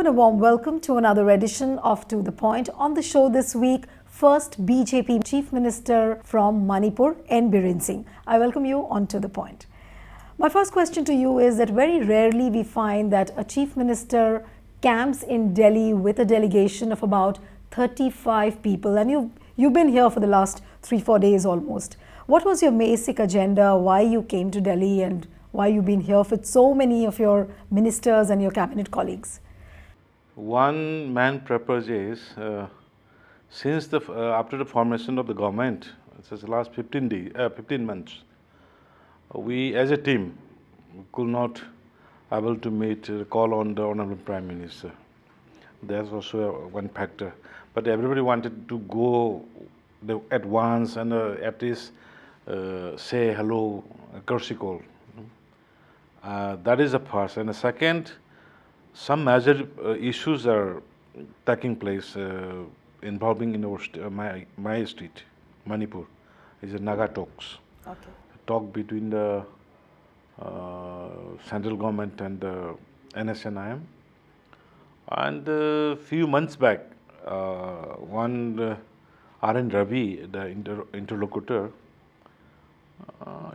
and a warm welcome to another edition of To The Point. On the show this week, first BJP Chief Minister from Manipur, Biren Singh. I welcome you on To The Point. My first question to you is that very rarely we find that a Chief Minister camps in Delhi with a delegation of about 35 people, and you've been here for the last 3-4 days almost. What was your basic agenda, why you came to Delhi, and why you've been here with so many of your ministers and your cabinet colleagues? One main purpose is, since after the formation of the government, since the last 15 months, we as a team could not able to meet, call on the Honorable Prime Minister. That's also one factor. But everybody wanted to go at once and at least say hello, a courtesy call. That is the first. And the second, some major issues are taking place involving in our my state, Manipur. Is a Naga talks. Okay. Talk between the central government and the NSCN-IM. And a few months back, one R.N. Ravi, the interlocutor,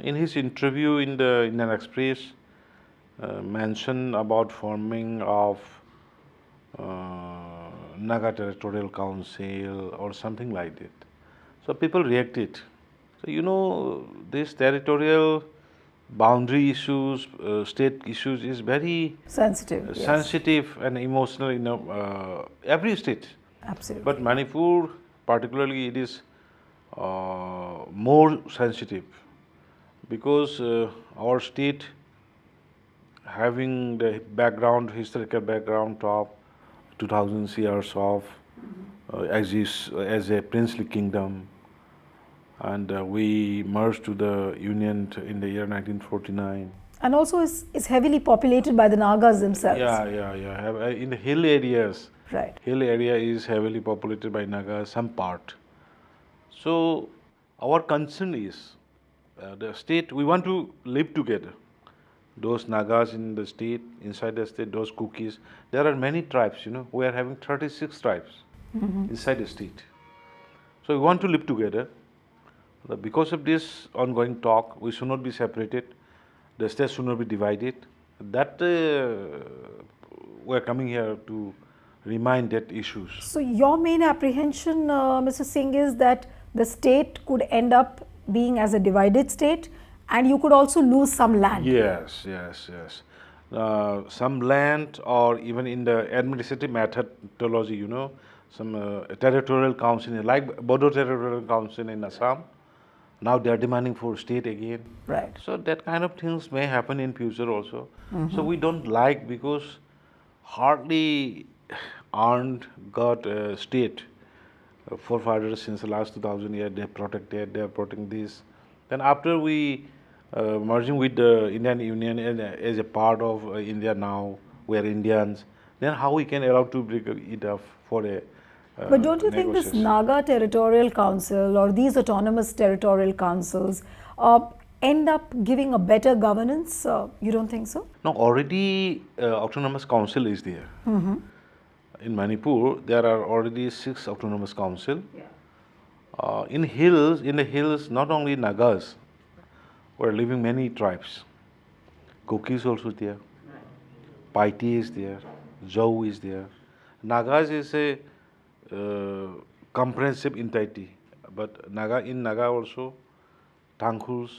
in his interview in the Indian Express, mentioned about forming of Naga Territorial Council or something like that. So people reacted. So this territorial boundary issues, state issues is very sensitive, sensitive and emotional in every state. Absolutely. But Manipur, particularly, it is more sensitive because our state having the historical background of 2000 years of exists as a princely kingdom, and we merged to the union in the year 1949. And also is heavily populated by the Nagas themselves. Yeah. In the hill areas. Right. Hill area is heavily populated by Nagas, some part. So our concern is the state, we want to live together. Those Nagas in the state, inside the state, those Kukis. There are many tribes, we are having 36 tribes inside the state. So we want to live together. Because of this ongoing talk, we should not be separated. The state should not be divided. That we are coming here to remind that issues. So your main apprehension, Mr. Singh, is that the state could end up being as a divided state, and you could also lose some land. Yes. Some land, or even in the administrative methodology, some territorial council, like Bodo Territorial Council in Assam. Now they are demanding for state again. Right. So that kind of things may happen in future also. So we don't like, because hardly earned got state forefathers since the last 2000 years. They protected, they are protecting this. Then after we merging with the Indian Union as a part of India now, we are Indians, then how we can allow to break it up for a but don't you think this Naga Territorial Council or these autonomous territorial councils end up giving a better governance? You don't think so? No, already autonomous council is there. In Manipur, there are already 6 autonomous council. Yeah. In the hills, not only Nagas, were living many tribes. Kukis also there. Paiti is there. Jau is there. Nagas is a comprehensive entity, but in Naga also, Tangkhus,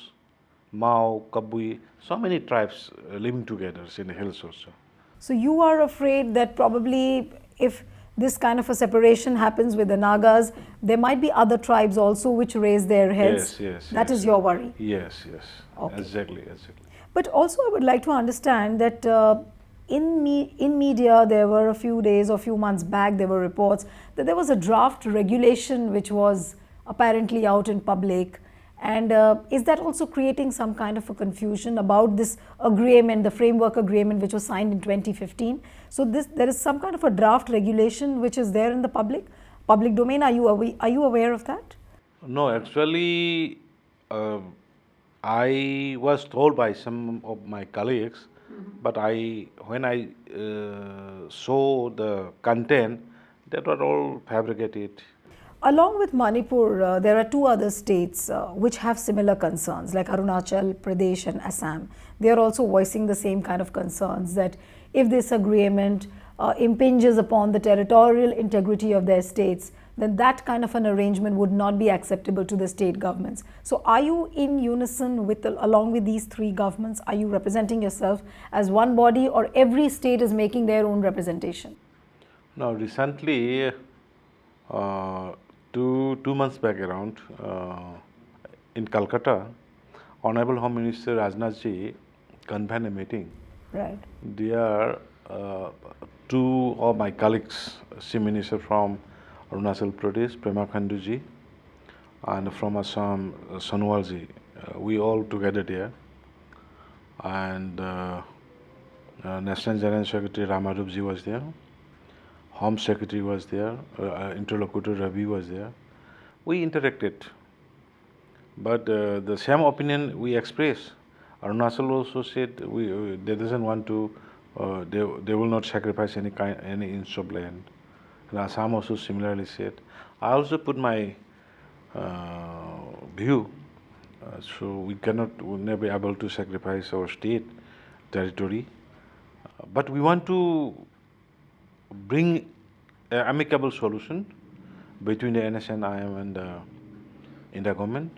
Mao, Kabui, so many tribes living together in the hills also. So you are afraid that probably if this kind of a separation happens with the Nagas, there might be other tribes also which raise their heads. Yes. That is your worry. Yes. Okay. Exactly. But also I would like to understand that in media, there were a few months back, there were reports that there was a draft regulation which was apparently out in public. And is that also creating some kind of a confusion about this agreement, the framework agreement which was signed in 2015? So there is some kind of a draft regulation which is there in the public domain. Are you aware of that? No, actually, I was told by some of my colleagues But when I saw the content, that were all fabricated. Along with Manipur, there are two other states which have similar concerns, like Arunachal Pradesh and Assam. They are also voicing the same kind of concerns that if this agreement impinges upon the territorial integrity of their states, then that kind of an arrangement would not be acceptable to the state governments. So are you in unison with, along with these three governments? Are you representing yourself as one body, or every state is making their own representation? Now, recently, two months back around, in Calcutta, Honorable Home Minister Rajnath ji convened a meeting. Right. There, two of my colleagues, Chief Minister from Arunachal Pradesh, Prema Khandu ji, and from Assam, Sonowal ji, we all together there. And National General Secretary Ramarup ji was there. Home Secretary was there, interlocutor Ravi was there. We interacted, but the same opinion we expressed. Arunachal also said they doesn't want to, they will not sacrifice any inch of land. And Assam also similarly said. I also put my view. So we will never be able to sacrifice our state territory, but we want to bring an amicable solution between the NSCN-IM and the India government.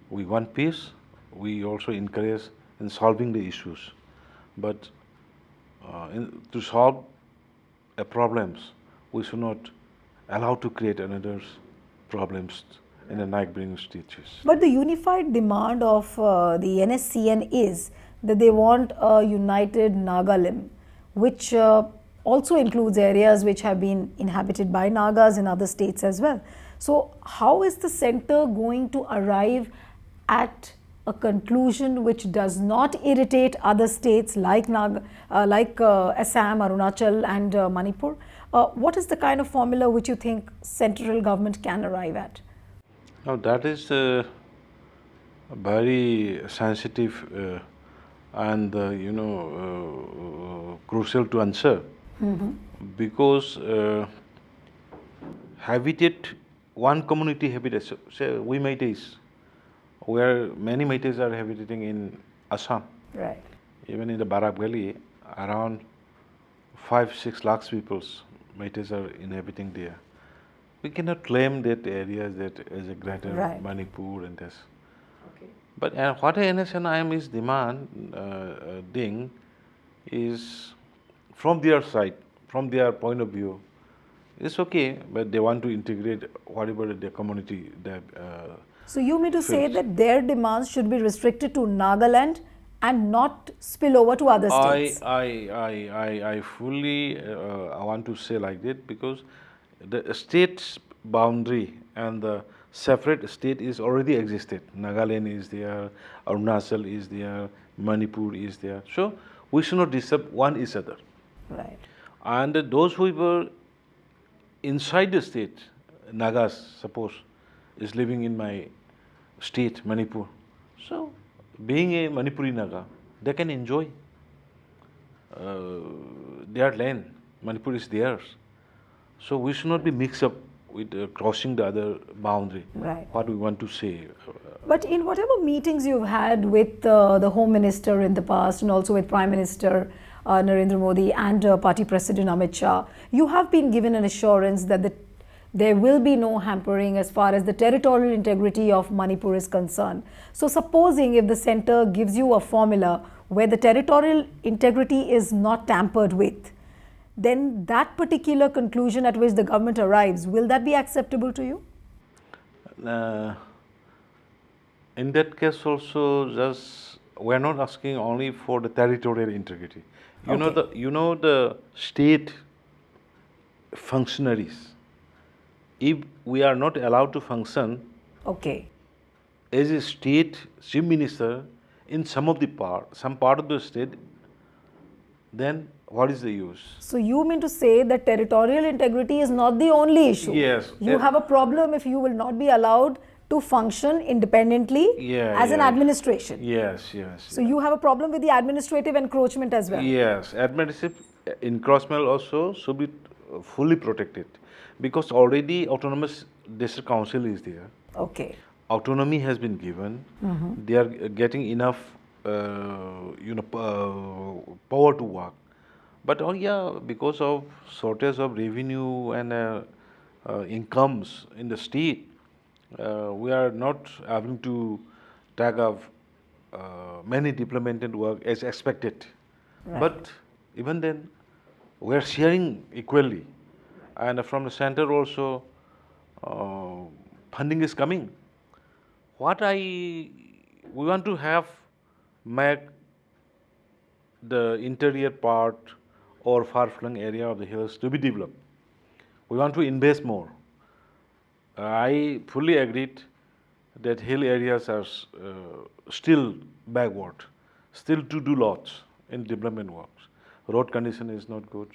We want peace. We also encourage in solving the issues. But to solve problems, we should not allow to create another problems in the neighboring states. But the unified demand of the NSCN is that they want a united Nagaland, which also includes areas which have been inhabited by Nagas in other states as well. So how is the center going to arrive at a conclusion which does not irritate other states like Assam, Arunachal and Manipur? What is the kind of formula which you think central government can arrive at? Now that is very sensitive and crucial to answer. Because one community habitat, say we Meiteis, where many Meiteis are habitating in Assam. Right. Even in the Barak Valley, around 5-6 lakhs people, Meiteis are inhabiting there. We cannot claim that area as a greater right. Manipur and this. Okay. But what NSCN-IM is demanding is from their side, from their point of view, it's okay, but they want to integrate whatever their community that. So you mean to say that their demands should be restricted to Nagaland and not spill over to other states? I fully want to say like that, because the state's boundary and the separate state is already existed. Nagaland is there, Arunachal is there, Manipur is there. So we should not disturb one each other. Right. And those who were inside the state, Nagas, suppose, is living in my state, Manipur. So, being a Manipuri Naga, they can enjoy their land. Manipur is theirs. So, we should not be mixed up with crossing the other boundary. Right. What we want to say. But in whatever meetings you've had with the Home Minister in the past, and also with Prime Minister Narendra Modi and Party President Amit Shah, you have been given an assurance that there will be no hampering as far as the territorial integrity of Manipur is concerned. So supposing if the center gives you a formula where the territorial integrity is not tampered with, then that particular conclusion at which the government arrives, will that be acceptable to you? In that case also, we are not asking only for the territorial integrity. You know the state functionaries, if we are not allowed to function as a state chief minister in some part of the state, then what is the use? So you mean to say that territorial integrity is not the only issue? Yes. You have a problem if you will not be allowed to function independently as an administration. Yes, yes. So you have a problem with the administrative encroachment as well? Yes, administrative encroachment also should be fully protected because already autonomous district council is there. Okay. Autonomy has been given. They are getting enough, power to work. But because of shortage of revenue and incomes in the state, we are not able to take up many development work as expected. Right. But even then, we are sharing equally, and from the center also, funding is coming. We want to have make the interior part or far-flung area of the hills to be developed. We want to invest more. I fully agreed that hill areas are still backward, still to do lots in development works. Road condition is not good,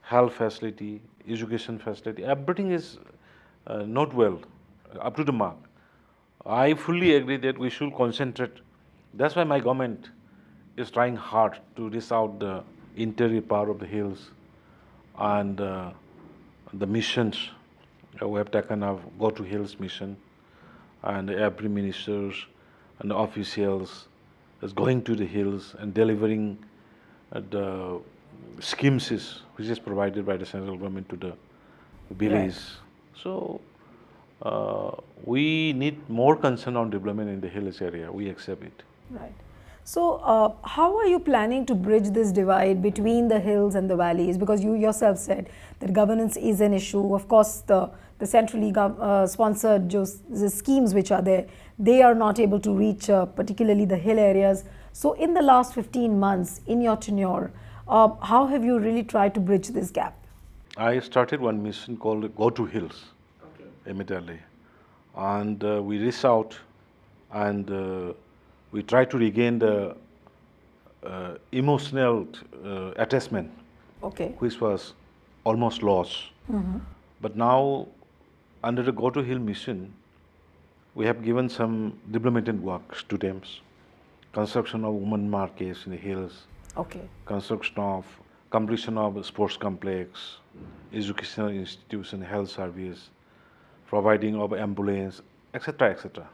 health facility, education facility, everything is not well, up to the mark. I fully agree that we should concentrate. That's why my government is trying hard to reach out the interior part of the hills and the missions. We have taken up Go to Hills mission, and every ministers and officials is going to the hills and delivering the schemes which is provided by the central government to the village. Right. So we need more concern on development in the hills area. We accept it. Right. So, how are you planning to bridge this divide between the hills and the valleys? Because you yourself said that governance is an issue. Of course, the centrally sponsored the schemes which are there, they are not able to reach particularly the hill areas. So, in the last 15 months, in your tenure, how have you really tried to bridge this gap? I started one mission called Go to Hills immediately, and we reached out and we try to regain the emotional attachment, which was almost lost. But now, under the Go to Hill mission, we have given some development works to them. Construction of women markets in the hills, completion of sports complex, educational institution, health service, providing of ambulance, etc., etc.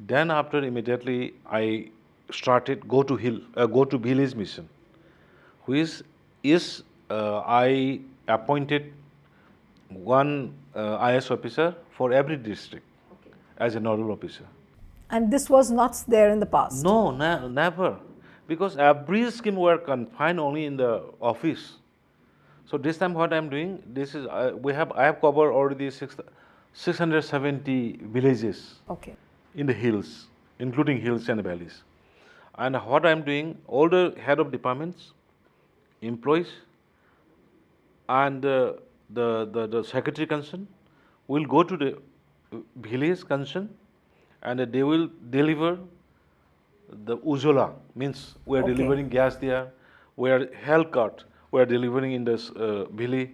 Then after immediately I started Go to Village mission, which is I appointed one IS officer for every district as a nodal officer. And this was not there in the past? No, never. Because every scheme were confined only in the office. So this time what I am doing, this is I have covered already 670 villages in the hills, including hills and valleys. And what I am doing, all the head of departments, employees, and the secretary concerned will go to the village concerned, and they will deliver the Ujola, means we are delivering gas there, we are health card, we are delivering in this village,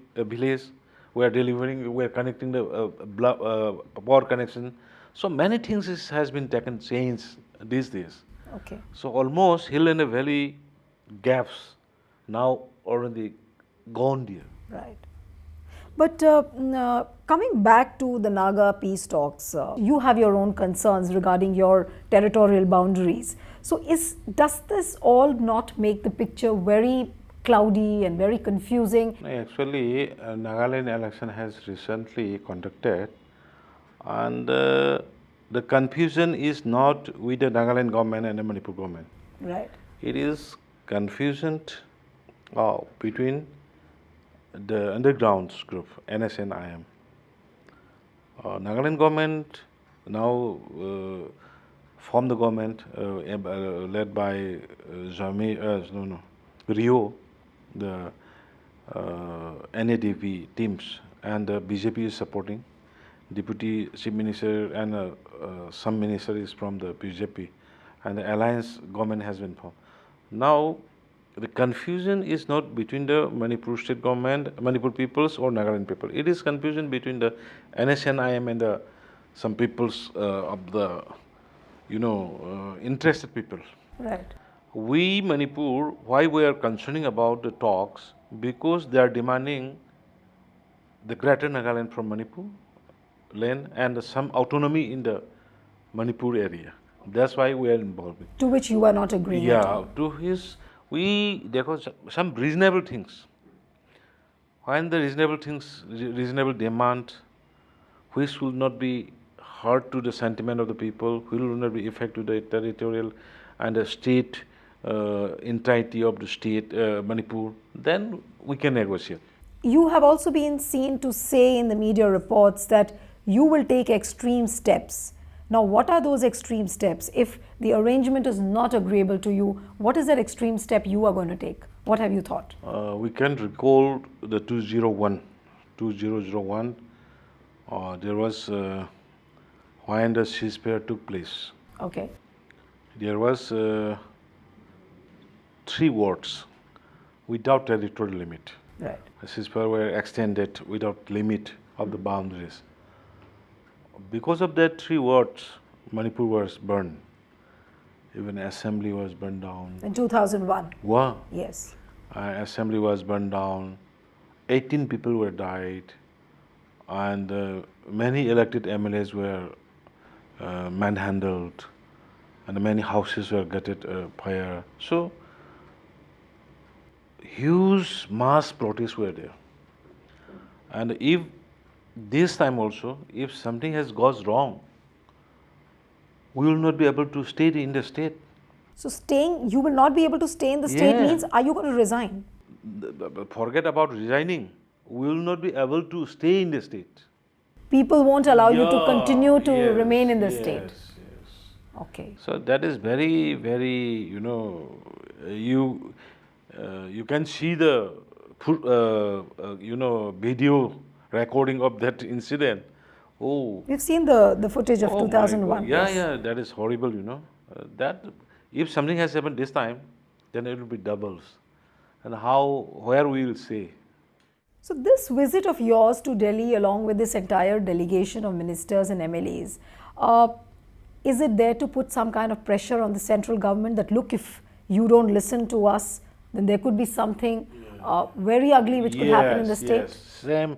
we are connecting the power connection. So many things has been changed these days. So almost hill and valley gaps now already gone there. Right. But coming back to the Naga peace talks, you have your own concerns regarding your territorial boundaries. So does this all not make the picture very cloudy and very confusing? Actually, Nagaland election has recently conducted, and the confusion is not with the Nagaland government and the Manipur government. Right. It is confusion between the underground group, NSCN-IM. Nagaland government now formed the government led by Rio, the NADP teams, and the BJP is supporting. Deputy Chief Minister and some minister is from the BJP, and the alliance government has been formed. Now, the confusion is not between the Manipur state government, Manipur peoples or Nagaland people. It is confusion between the NSCN-IM and the some people's of the, interested people. Right. We, Manipur, why we are concerning about the talks? Because they are demanding the greater Nagaland from Manipur land and some autonomy in the Manipur area. That's why we are involved. To which you are not agreeing at all. Yeah, to his, there was some reasonable things. When the reasonable things, reasonable demand, which will not be hurt to the sentiment of the people, will not be effect to the territorial and the state entirety of the state, Manipur, then we can negotiate. You have also been seen to say in the media reports that you will take extreme steps. Now, what are those extreme steps? If the arrangement is not agreeable to you, what is that extreme step you are going to take? What have you thought? We can recall the 2001. There was when the ceasefire took place. Okay. There was 3 words without territorial limit. Right. The ceasefire were extended without limit of the boundaries. Because of that 3 words, Manipur was burned. Even assembly was burned down. In 2001. Wow. Yes. Assembly was burned down. 18 people were died, and many elected MLAs were manhandled, and many houses were gutted fire. So huge mass protests were there. And if this time also, if something has goes wrong, we will not be able to stay in the state. So you will not be able to stay in the state means, are you going to resign? Forget about resigning. We will not be able to stay in the state. People won't allow you to continue to remain in the state. Yes. Okay. So that is very, very, you can see the, video recording of that incident. Oh. We've seen the footage of 2001. Yeah, that is horrible, that if something has happened this time, then it will be doubles. And where we will say. So this visit of yours to Delhi along with this entire delegation of ministers and MLAs, is it there to put some kind of pressure on the central government that, look, if you don't listen to us, then there could be something very ugly which could happen in the state? Yes, same.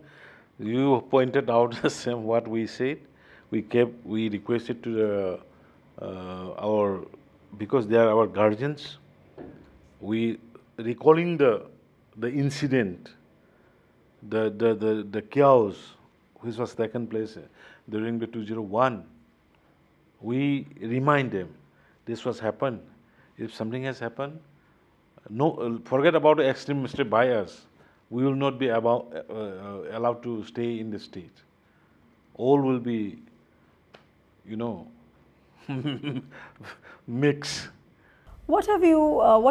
You pointed out the same what we said. We requested to because they are our guardians. We recalling the incident, the chaos which was taken place during the 2001. We remind them this was happened. If something has happened, no, forget about the extremist bias. We will not be allowed to stay in the state. All will be, mix. What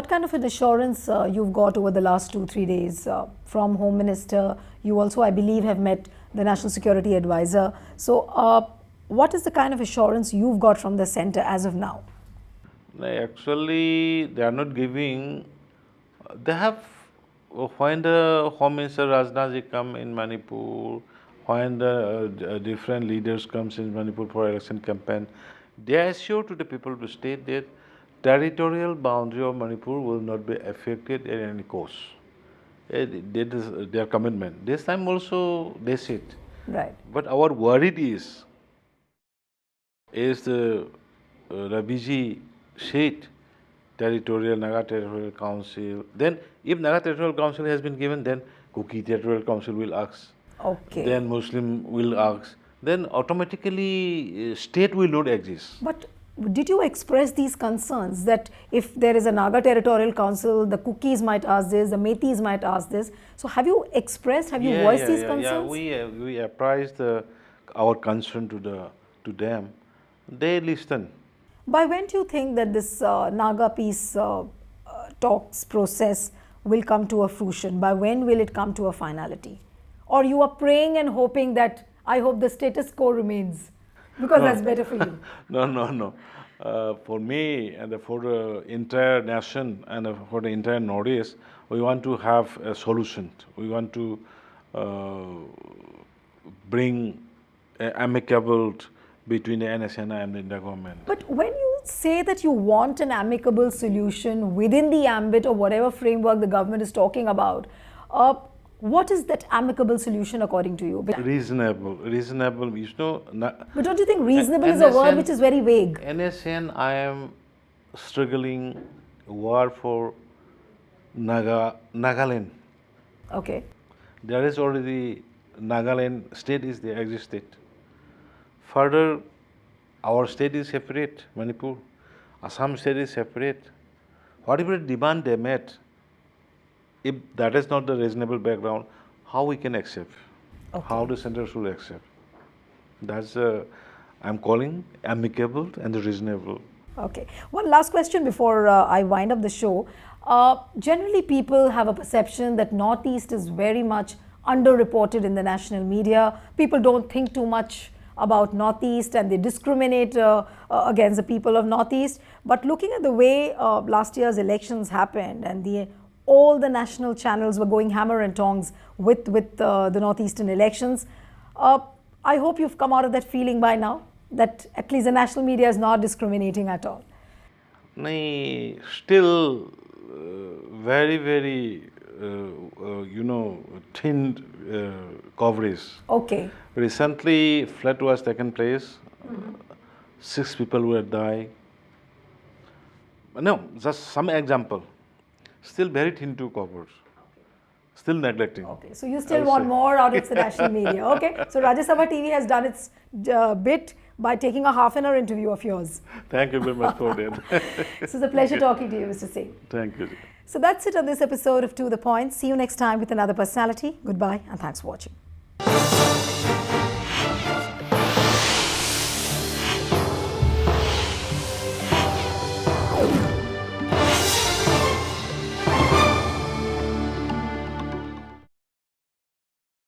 kind of an assurance you've got over the last 2-3 days from Home Minister? You also, I believe, have met the National Security Advisor. So, what is the kind of assurance you've got from the centre as of now? Actually, they are not giving. They have, when the Home Minister Rajnaji come in Manipur, when the different leaders comes in Manipur for election campaign, they assure to the people of the state that territorial boundary of Manipur will not be affected at any cost. That is their commitment. This time also they said. Right. But our worry is the Rabiji said Naga Territorial Council. Then if Naga Territorial Council has been given, then Kuki Territorial Council will ask. Okay. Then Muslim will ask. Then automatically state will not exist. But did you express these concerns that if there is a Naga Territorial Council, the Kukis might ask this, the Metis might ask this? So have you expressed, have you voiced these concerns? Yeah, we apprised our concern to them. They listen. By when do you think that this Naga peace talks process will come to a fruition? By when will it come to a finality? Or you are praying and hoping that, I hope the status quo remains, because that's better for you? No. For me and for the entire nation and for the entire Northeast, we want to have a solution. We want to bring amicable between the NSCN-IM and the India government. But when you say that you want an amicable solution within the ambit of whatever framework the government is talking about, what is that amicable solution according to you? Reasonable, you know. But don't you think reasonable is a word which is very vague? NSCN-IM struggling war for Nagaland. Okay. There is already Nagaland state is there, existed. Further, our state is separate, Manipur. Assam state is separate. Whatever demand they made, if that is not the reasonable background, how we can accept? Okay. How the center should accept? That's I'm calling amicable and reasonable. Okay. One last question before I wind up the show. Generally, people have a perception that Northeast is very much underreported in the national media. People don't think too much about Northeast and they discriminate against the people of Northeast. But looking at the way last year's elections happened and all the national channels were going hammer and tongs with the Northeastern elections, I hope you've come out of that feeling by now that at least the national media is not discriminating at all. Still very thin coverage. Okay. Recently, flood was taken place. 6 people were died. No, just some example. Still very thin to cover. Still neglecting. Okay, so you still want more out of the national media. Okay, so Rajya Sabha TV has done its bit by taking a half-an-hour interview of yours. Thank you very much for that. It's a pleasure talking to you, Mr. Singh. Thank you. So that's it on this episode of To The Point. See you next time with another personality. Goodbye and thanks for watching.